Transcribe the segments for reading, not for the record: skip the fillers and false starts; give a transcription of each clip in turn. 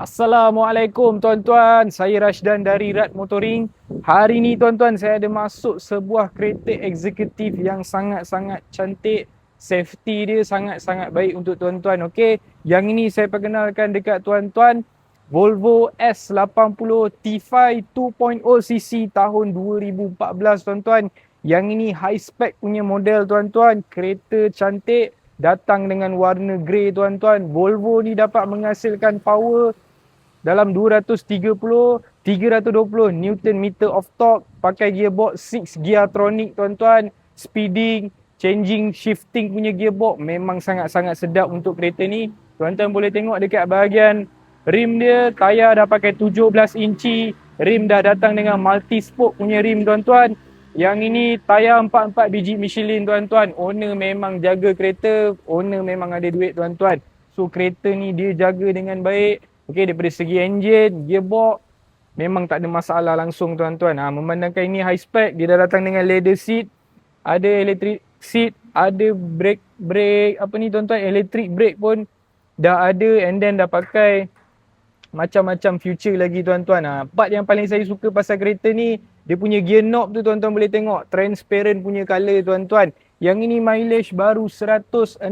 Assalamualaikum tuan-tuan, saya Rashdan dari Rad Motoring. Hari ni tuan-tuan saya ada masuk sebuah kereta eksekutif yang sangat-sangat cantik. Safety dia sangat-sangat baik untuk tuan-tuan. Okey, yang ini saya perkenalkan dekat tuan-tuan, Volvo S80 T5 2.0cc tahun 2014 tuan-tuan. Yang ini high spec punya model tuan-tuan. Kereta cantik, datang dengan warna grey tuan-tuan. Volvo ni dapat menghasilkan power dalam 230 320 Newton meter of torque, pakai gearbox 6 geartronic tuan-tuan. Speeding, changing, shifting punya gearbox memang sangat-sangat sedap untuk kereta ni. Tuan-tuan boleh tengok dekat bahagian rim dia, tayar dah pakai 17 inci, rim dah datang dengan multi spoke punya rim tuan-tuan. Yang ini tayar 44 biji Michelin tuan-tuan. Owner memang jaga kereta, owner memang ada duit tuan-tuan. So kereta ni dia jaga dengan baik. Okey, daripada segi enjin, gearbox memang tak ada masalah langsung tuan-tuan. Memandangkan ini high spec, dia dah datang dengan leather seat, ada electric seat, ada brake apa ni tuan-tuan, electric brake pun dah ada, and then dah pakai macam-macam future lagi tuan-tuan. Part yang paling saya suka pasal kereta ni, dia punya gear knob tu tuan-tuan boleh tengok, transparent punya color tuan-tuan. Yang ini mileage baru 168,000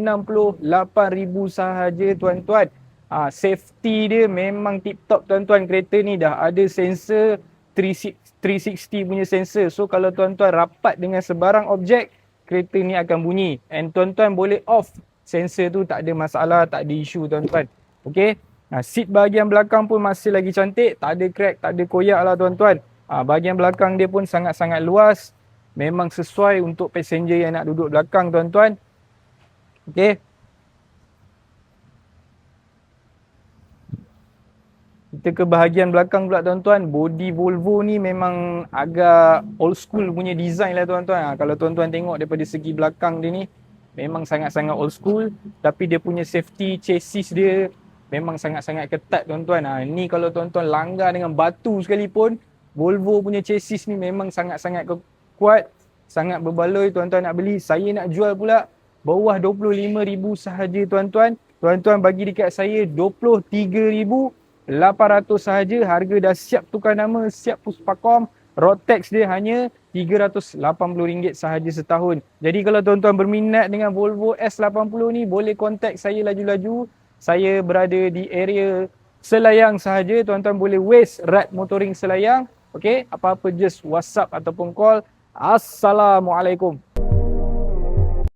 sahaja tuan-tuan. Safety dia memang tip top tuan-tuan. Kereta ni dah ada sensor 360 punya sensor. So kalau tuan-tuan rapat dengan sebarang objek, kereta ni akan bunyi. And tuan-tuan boleh off sensor tu, tak ada masalah, tak ada isu tuan-tuan. Okay. Seat bahagian belakang pun masih lagi cantik. Tak ada crack, tak ada koyak lah tuan-tuan. Bahagian belakang dia pun sangat-sangat luas. Memang sesuai untuk passenger yang nak duduk belakang tuan-tuan. Okay. Kita ke bahagian belakang pula tuan-tuan. Body Volvo ni memang agak old school punya design lah tuan-tuan. Kalau tuan-tuan tengok daripada segi belakang dia ni, memang sangat-sangat old school. Tapi dia punya safety chassis dia memang sangat-sangat ketat tuan-tuan. Ni kalau tuan-tuan langgar dengan batu sekalipun, Volvo punya chassis ni memang sangat-sangat kuat. Sangat berbaloi tuan-tuan nak beli. Saya nak jual pula bawah 25,000 sahaja tuan-tuan. Tuan-tuan bagi dekat saya 23,800 sahaja. Harga dah siap tukar nama, siap Puspakom. Road tax dia hanya RM380 sahaja setahun. Jadi kalau tuan-tuan berminat dengan Volvo S80 ni, boleh kontak saya laju-laju. Saya berada di area Selayang sahaja. Tuan-tuan boleh waste Rad Motoring Selayang. Okey, apa-apa just WhatsApp ataupun call. Assalamualaikum.